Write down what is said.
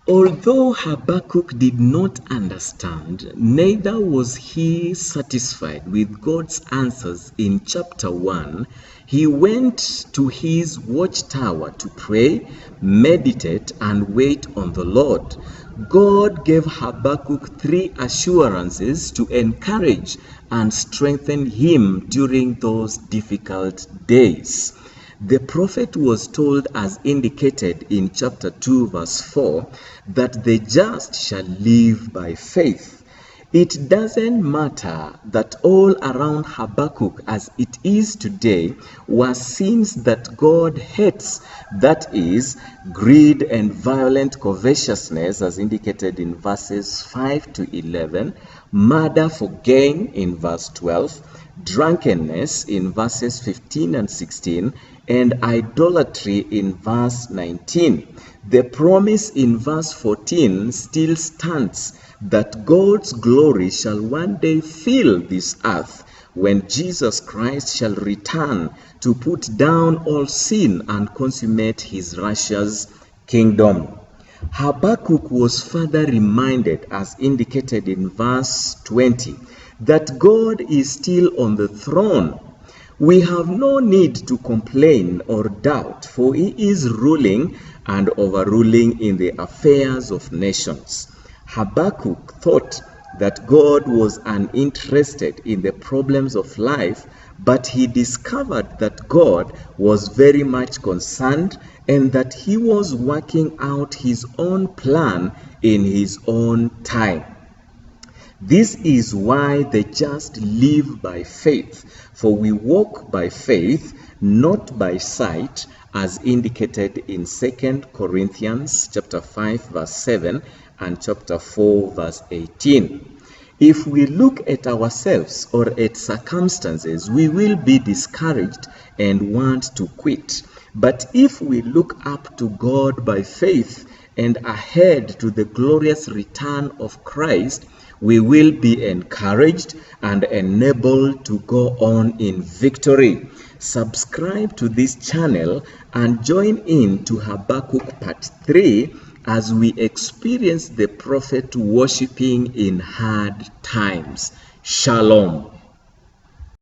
Although Habakkuk did not understand, neither was he satisfied with God's answers in chapter 1. He went to his watchtower to pray, meditate, and wait on the Lord. God gave Habakkuk 3 assurances to encourage and strengthen him during those difficult days. The prophet was told, as indicated in chapter 2 verse 4, that the just shall live by faith. It doesn't matter that all around Habakkuk, as it is today, were sins that God hates, that is, greed and violent covetousness, as indicated in verses 5 to 11, murder for gain in verse 12, drunkenness in verses 15 and 16, and idolatry in verse 19. The promise in verse 14 still stands that God's glory shall one day fill this earth when Jesus Christ shall return to put down all sin and consummate his righteous kingdom. Habakkuk was further reminded, as indicated in verse 20, that God is still on the throne. We have no need to complain or doubt, for he is ruling and overruling in the affairs of nations. Habakkuk thought that God was uninterested in the problems of life, but he discovered that God was very much concerned and that he was working out his own plan in his own time. This is why the just live by faith, for we walk by faith, not by sight, as indicated in 2 Corinthians chapter 5 verse 7 and chapter 4 verse 18. If we look at ourselves or at circumstances, we will be discouraged and want to quit. But if we look up to God by faith and ahead to the glorious return of Christ, we will be encouraged and enabled to go on in victory. Subscribe to this channel and join in to Habakkuk Part 3 as we experience the prophet worshiping in hard times. Shalom.